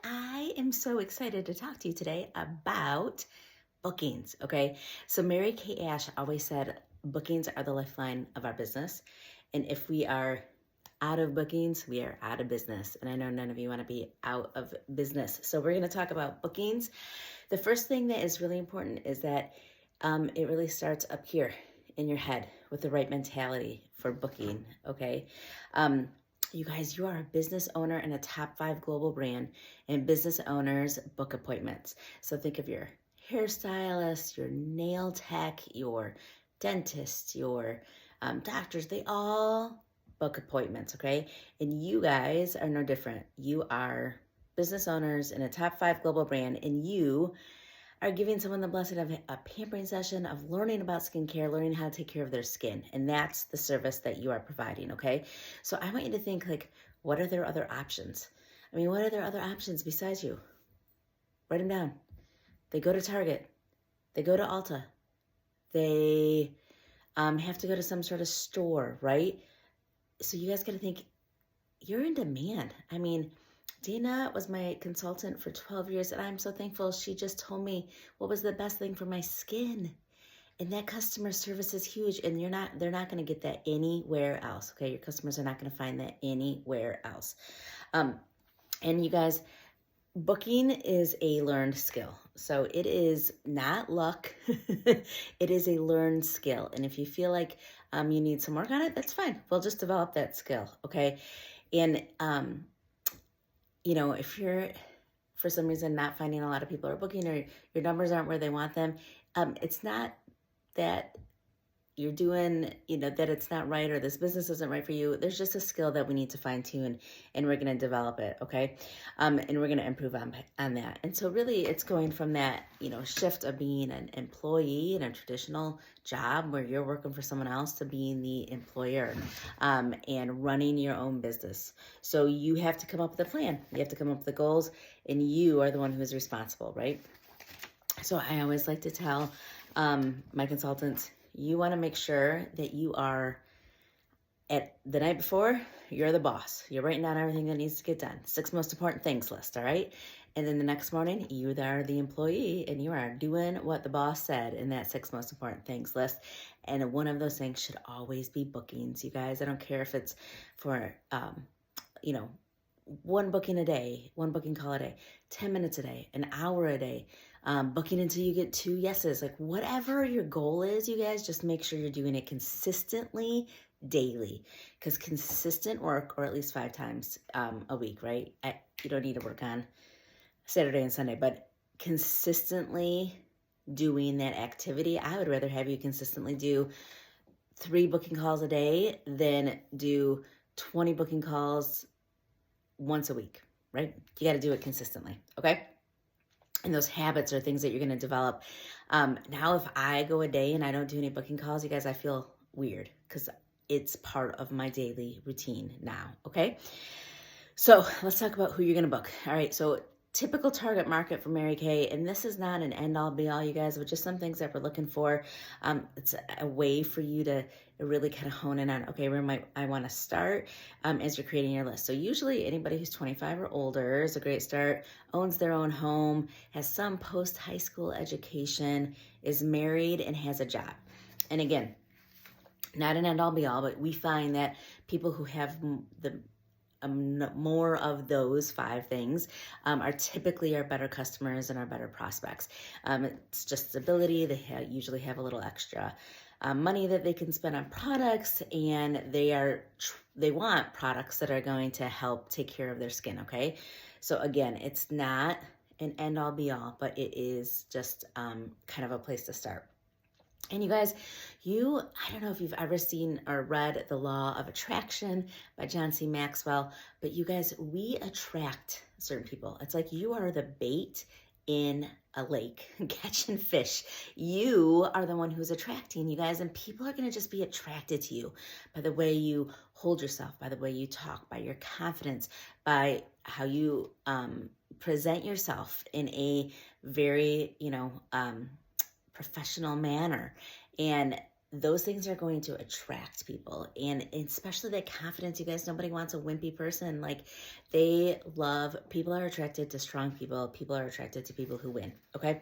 I am so excited to talk to you today about bookings. Okay. So, Mary Kay Ash always said bookings are the lifeline of our business. And if we are out of bookings, we are out of business. And I know none of you want to be out of business. So, we're going to talk about bookings. The first thing that is really important is that it really starts up here in your head with the right mentality for booking. Okay. You guys, you are a business owner and a top 5 global brand, and business owners book appointments. So think of your hairstylist, your nail tech, your dentist, your doctors. They all book appointments, okay? And you guys are no different. You are business owners in a top 5 global brand, and you are giving someone the blessing of a pampering session, of learning about skincare, learning how to take care of their skin. And that's the service that you are providing, okay? So I want you to think, like, what are their other options? I mean, what are their other options besides you? Write them down. They go to Target. They go to Ulta. They have to go to some sort of store, right? So you guys got to think, you're in demand. I mean, Dana was my consultant for 12 years, and I'm so thankful. She just told me what was the best thing for my skin. And that customer service is huge, and they're not going to get that anywhere else. Okay, your customers are not going to find that anywhere else. And you guys, booking is a learned skill. So it is not luck. It is a learned skill. And if you feel like you need some work on it, that's fine. We'll just develop that skill. Okay. And if you're for some reason not finding a lot of people are booking, or your numbers aren't where they want them, it's not that you're doing, that it's not right, or this business isn't right for you. There's just a skill that we need to fine tune, and we're going to develop it. Okay. And we're going to improve on that. And so really it's going from that, shift of being an employee in a traditional job where you're working for someone else, to being the employer, and running your own business. So you have to come up with a plan. You have to come up with the goals, and you are the one who is responsible, right? So I always like to tell my consultants, you want to make sure that you are, at the night before, you're the boss. You're writing down everything that needs to get done. 6 most important things list, all right? And then the next morning, you are the employee, and you are doing what the boss said in that 6 most important things list. And one of those things should always be bookings, you guys. I don't care if it's for, one booking a day, one booking call a day, 10 minutes a day, an hour a day, booking until you get 2 yeses. Like, whatever your goal is, you guys, just make sure you're doing it consistently, daily, because consistent work, or at least 5 times a week, right? You don't need to work on Saturday and Sunday, but consistently doing that activity. I would rather have you consistently do 3 booking calls a day than do 20 booking calls once a week, right? You got to do it consistently, okay? And those habits are things that you're going to develop. Now, if I go a day and I don't do any booking calls, you guys, I feel weird, because it's part of my daily routine now, okay? So let's talk about who you're going to book. All right, so typical target market for Mary Kay, and this is not an end-all be-all, you guys, but just some things that we're looking for. It's a way for you to really kind of hone in on, okay, where might I want to start as you're creating your list. So usually anybody who's 25 or older is a great start, owns their own home, has some post-high school education, is married, and has a job. And again, not an end-all be-all, but we find that people who have the more of those 5 things are typically our better customers and our better prospects. It's just stability. They usually have a little extra money that they can spend on products, and they want products that are going to help take care of their skin. Okay, so again, it's not an end all be all, but it is just kind of a place to start. And you guys, I don't know if you've ever seen or read The Law of Attraction by John C. Maxwell, but you guys, we attract certain people. It's like you are the bait in a lake catching fish. You are the one who's attracting, you guys, and people are going to just be attracted to you by the way you hold yourself, by the way you talk, by your confidence, by how you present yourself in a very, professional manner. And those things are going to attract people, and especially that confidence. You guys, nobody wants a wimpy person. Like, people are attracted to strong people. People are attracted to people who win. Okay.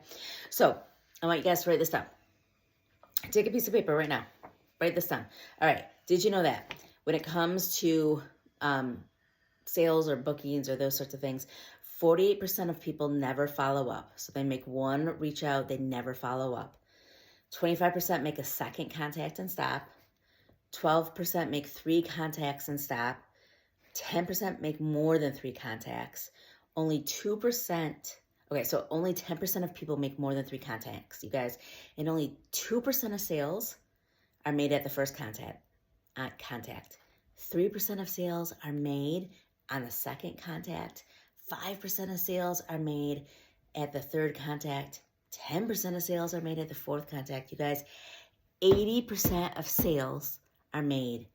So I want you guys to write this down. Take a piece of paper right now. Write this down. All right. Did you know that when it comes to sales or bookings or those sorts of things, 48% of people never follow up. So they make one reach out, they never follow up. 25% make a second contact and stop. 12% make 3 contacts and stop. 10% make more than 3 contacts. Only 2%, okay, so only 10% of people make more than 3 contacts, you guys. And only 2% of sales are made at the first contact. 3% of sales are made on the second contact. 5% of sales are made at the third contact. 10% of sales are made at the fourth contact. You guys, 80% of sales are made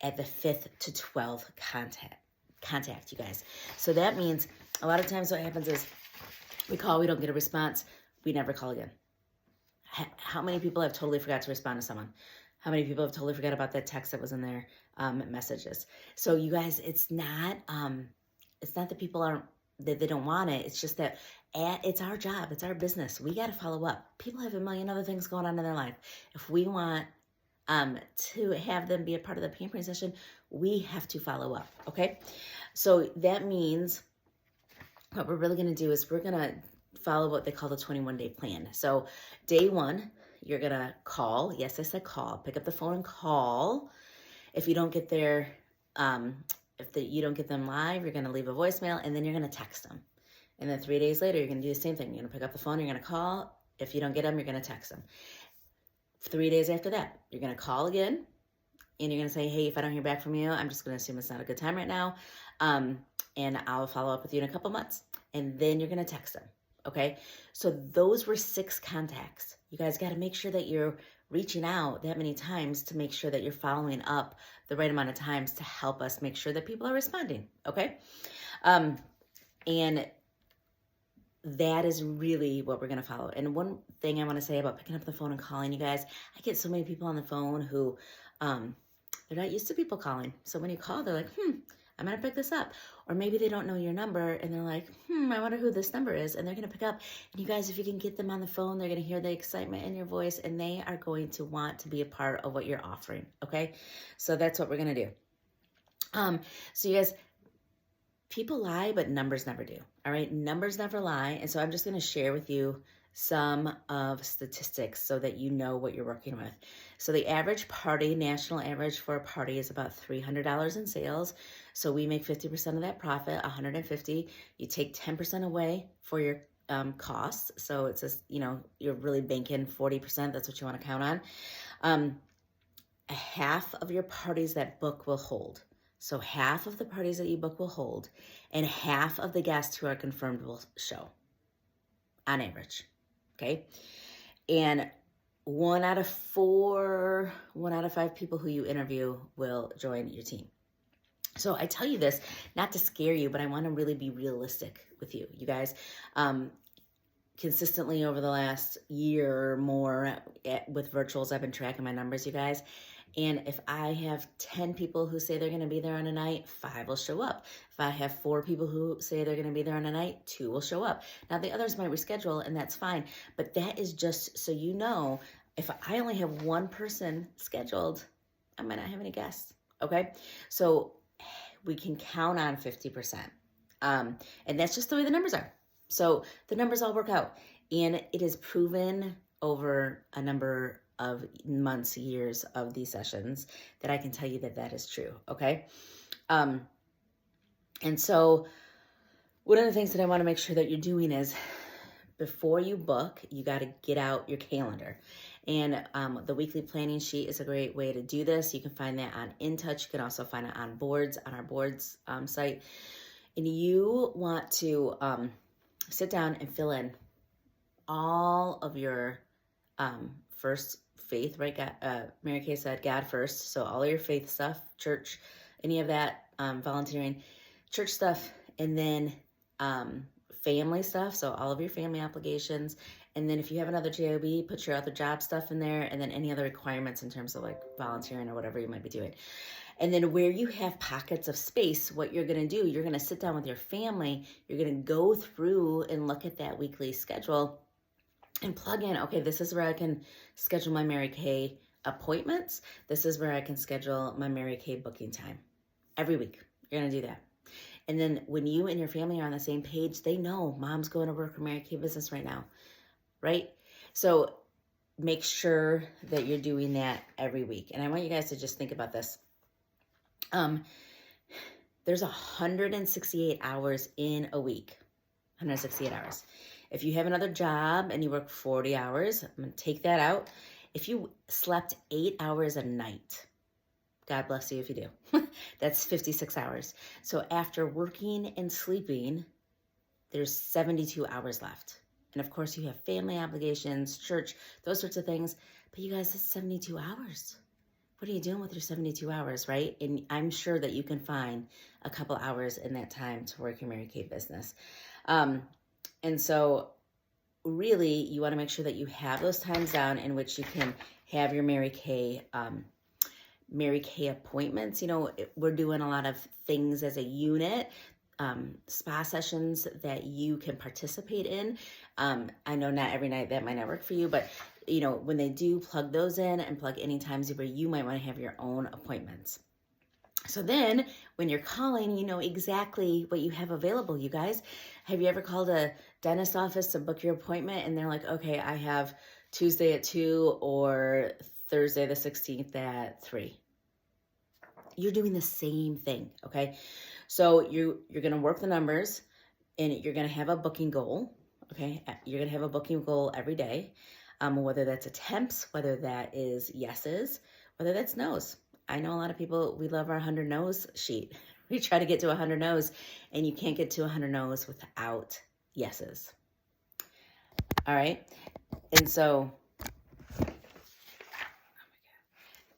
at the 5th to 12th contact, you guys. So that means a lot of times what happens is we call, we don't get a response, we never call again. How many people have totally forgot to respond to someone? How many people have totally forgot about that text that was in their messages? So you guys, it's not that people aren't, that they don't want it. It's just that it's our job. It's our business. We got to follow up. People have a million other things going on in their life. If we want to have them be a part of the pampering session, we have to follow up. Okay. So that means what we're really going to do is we're going to follow what they call the 21-day plan. So day 1, you're going to call. Yes, I said call. Pick up the phone and call. If you don't get there, you don't get them live, you're going to leave a voicemail, and then you're going to text them. And then 3 days later, you're going to do the same thing. You're going to pick up the phone, you're going to call. If you don't get them, you're going to text them. 3 days after that, you're going to call again, and you're going to say, hey, if I don't hear back from you, I'm just going to assume it's not a good time right now, and I'll follow up with you in a couple months. And then you're going to text them, okay? So those were 6 contacts. You guys got to make sure that you're reaching out that many times to make sure that you're following up the right amount of times to help us make sure that people are responding, okay? And that is really what we're going to follow. And one thing I want to say about picking up the phone and calling, you guys, I get so many people on the phone who they're not used to people calling. So when you call, they're like, I'm going to pick this up. Or maybe they don't know your number and they're like, I wonder who this number is. And they're going to pick up. And you guys, if you can get them on the phone, they're going to hear the excitement in your voice and they are going to want to be a part of what you're offering. Okay. So that's what we're going to do. So you guys, people lie, but numbers never do. All right. Numbers never lie. And so I'm just going to share with you some of statistics so that you know what you're working with. So the average party, national average for a party is about $300 in sales. So we make 50% of that profit, $150. You take 10% away for your costs. So it says, you're really banking 40%. That's what you want to count on. Half of your parties that book will hold. So half of the parties that you book will hold, and half of the guests who are confirmed will show on average. Okay. And 1 out of 5 people who you interview will join your team. So I tell you this, not to scare you, but I want to really be realistic with you, you guys. Consistently over the last year or more with virtuals, I've been tracking my numbers, you guys. And if I have 10 people who say they're going to be there on a night, 5 will show up. If I have 4 people who say they're going to be there on a night, 2 will show up. Now, the others might reschedule, and that's fine. But that is just so you know, if I only have 1 person scheduled, I might not have any guests, okay? So we can count on 50%. And that's just the way the numbers are. So the numbers all work out. And it is proven over a number of months, years of these sessions that I can tell you that is true. Okay. And so one of the things that I want to make sure that you're doing is before you book, you got to get out your calendar. And the weekly planning sheet is a great way to do this. You can find that on InTouch. You can also find it on our boards site. And you want to sit down and fill in all of your first faith, right? Mary Kay said God first. So all of your faith stuff, church, any of that, volunteering, church stuff, and then family stuff, so all of your family obligations. And then if you have another JOB, put your other job stuff in there, and then any other requirements in terms of like volunteering or whatever you might be doing. And then where you have pockets of space, what you're going to do, you're going to sit down with your family, you're going to go through and look at that weekly schedule and plug in, okay, this is where I can schedule my Mary Kay appointments. This is where I can schedule my Mary Kay booking time. Every week, you're going to do that. And then when you and your family are on the same page, they know mom's going to work her Mary Kay business right now, right? So make sure that you're doing that every week. And I want you guys to just think about this. There's 168 hours in a week, 168 hours. If you have another job and you work 40 hours, I'm going to take that out. If you slept 8 hours a night, God bless you if you do. That's 56 hours. So after working and sleeping, there's 72 hours left. And of course, you have family obligations, church, those sorts of things. But you guys, it's 72 hours. What are you doing with your 72 hours, right? And I'm sure that you can find a couple hours in that time to work your Mary Kay business. And so really, you want to make sure that you have those times down in which you can have your Mary Kay appointments. You know, we're doing a lot of things as a unit, spa sessions that you can participate in. I know not every night that might not work for you, but you know, when they do, plug those in and plug any times where you might want to have your own appointments. So then when you're calling, you know exactly what you have available, you guys. Have you ever called a dentist office to book your appointment and they're like, okay, I have Tuesday at 2 or Thursday the 16th at 3? You're doing the same thing, okay? So you're going to work the numbers and you're going to have a booking goal, okay? You're going to have a booking goal every day, whether that's attempts, whether that is yeses, whether that's nos. I know a lot of people, we love our 100 no's sheet. We try to get to 100 no's, and you can't get to 100 no's without yeses. All right? And so,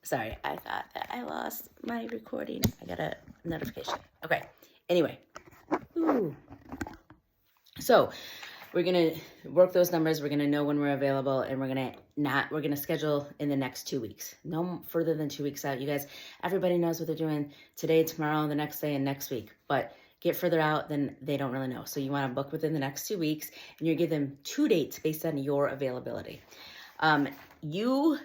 sorry, I thought that I lost my recording. I got a notification. Okay. Anyway. Ooh. So we're going to work those numbers. We're going to know when we're available, and we're going to schedule in the next 2 weeks. No further than 2 weeks out. You guys, everybody knows what they're doing today, tomorrow, the next day, and next week. But get further out, then they don't really know. So you want to book within the next 2 weeks, and you give them 2 dates based on your availability. You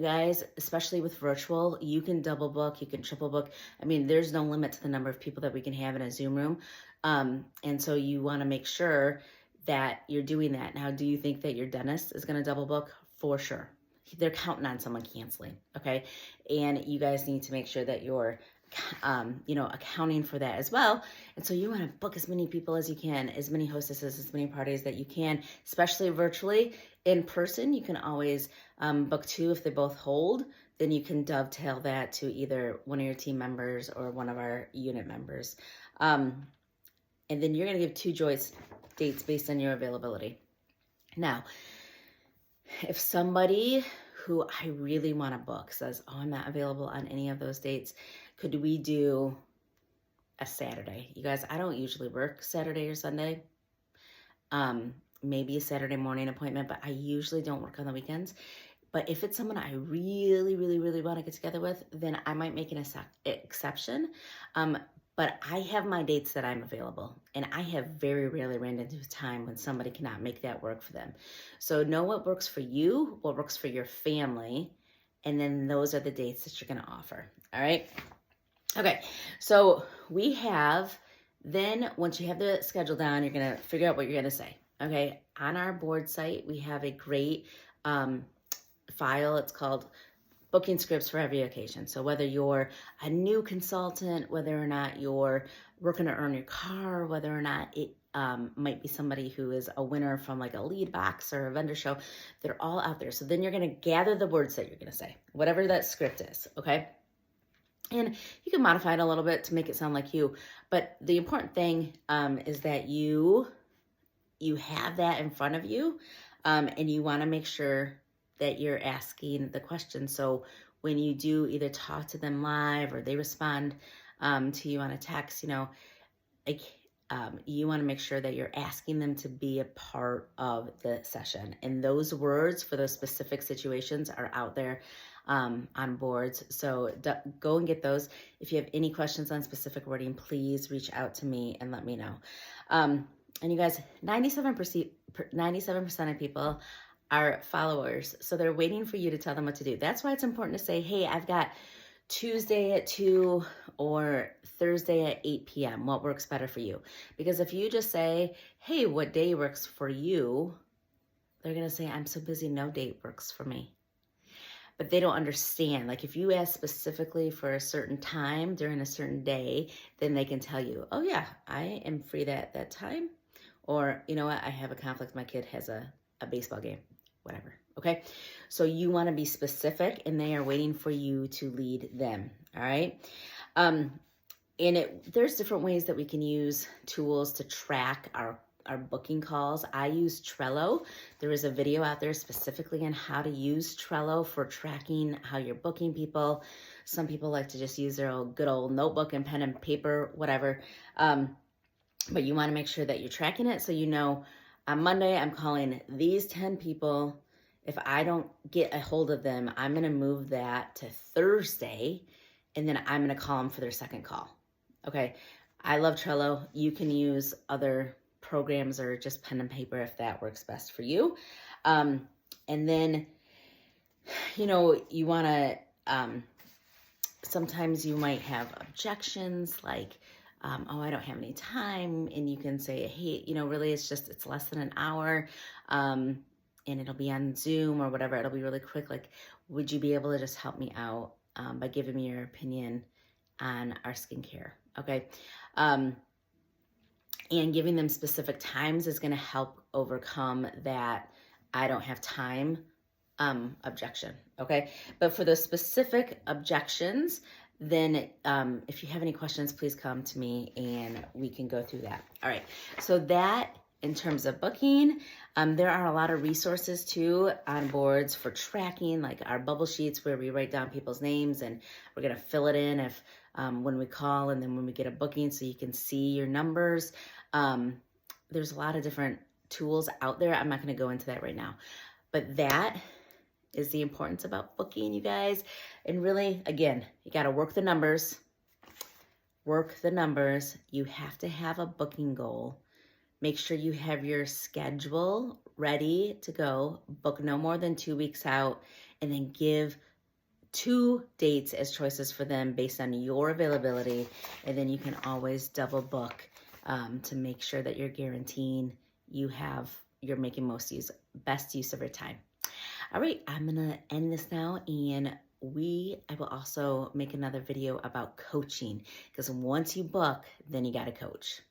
guys, especially with virtual, you can double book, you can triple book. I mean, there's no limit to the number of people that we can have in a Zoom room. And so you want to make sure that you're doing that. Now, do you think that your dentist is going to double book? For sure. They're counting on someone canceling, okay? And you guys need to make sure that you're, accounting for that as well. And so you want to book as many people as you can, as many hostesses, as many parties that you can, especially virtually. In person, you can always book 2 if they both hold. Then you can dovetail that to either one of your team members or one of our unit members. And then you're going to give 2 dates based on your availability. Now, if somebody who I really want to book says, oh, I'm not available on any of those dates, could we do a Saturday? You guys, I don't usually work Saturday or Sunday. Maybe a Saturday morning appointment, but I usually don't work on the weekends. But if it's someone I really, really, really want to get together with, then I might make an exception. But I have my dates that I'm available, and I have very rarely ran into a time when somebody cannot make that work for them. So know what works for you, what works for your family, and then those are the dates that you're going to offer. All right? Okay, so we have, then once you have the schedule down, you're going to figure out what you're going to say. Okay, on our board site, we have a great file. It's called Booking Scripts for Every Occasion. So whether you're a new consultant, whether or not you're working to earn your car, whether or not it might be somebody who is a winner from like a lead box or a vendor show, they're all out there. So then you're going to gather the words that you're going to say, whatever that script is, okay? And you can modify it a little bit to make it sound like you. But the important thing is that you have that in front of you, and you want to make sure that you're asking the question. So when you do either talk to them live or they respond to you on a text, you want to make sure that you're asking them to be a part of the session. And those words for those specific situations are out there on boards. So go and get those. If you have any questions on specific wording, please reach out to me and let me know. And you guys, 97% of people are followers. So they're waiting for you to tell them what to do. That's why it's important to say, hey, I've got Tuesday at 2 or Thursday at 8 p.m. What works better for you? Because if you just say, hey, what day works for you? They're going to say, I'm so busy, no date works for me. But they don't understand. Like if you ask specifically for a certain time during a certain day, then they can tell you, oh yeah, I am free that time. Or, you know what, I have a conflict. My kid has a baseball game, whatever. Okay. So you want to be specific and they are waiting for you to lead them. All right. There's different ways that we can use tools to track our booking calls. I use Trello. There is a video out there specifically on how to use Trello for tracking how you're booking people. Some people like to just use their good old notebook and pen and paper, whatever. But you want to make sure that you're tracking it. So, you know, on Monday, I'm calling these 10 people. If I don't get a hold of them, I'm going to move that to Thursday, and then I'm going to call them for their second call. Okay. I love Trello. You can use other programs or just pen and paper if that works best for you. And then, you know, you want to, sometimes you might have objections like, oh, I don't have any time. And you can say, hey, you know, really it's less than an hour. And it'll be on Zoom or whatever. It'll be really quick. Like, would you be able to just help me out by giving me your opinion on our skincare? Okay. And giving them specific times is going to help overcome that I don't have time objection. Okay. But for those specific objections, then if you have any questions, please come to me and we can go through that. All right. So that in terms of booking, there are a lot of resources too on boards for tracking, like our bubble sheets where we write down people's names and we're going to fill it in if when we call and then when we get a booking so you can see your numbers. There's a lot of different tools out there. I'm not going to go into that right now, but that is the importance about booking, you guys. And really, again, you got to work the numbers. Work the numbers. You have to have a booking goal. Make sure you have your schedule ready to go. Book no more than 2 weeks out, and then give 2 dates as choices for them based on your availability. And then you can always double book to make sure that you're guaranteeing you're making best use of your time. All right, I'm gonna end this now, and I will also make another video about coaching, because once you book, then you gotta coach.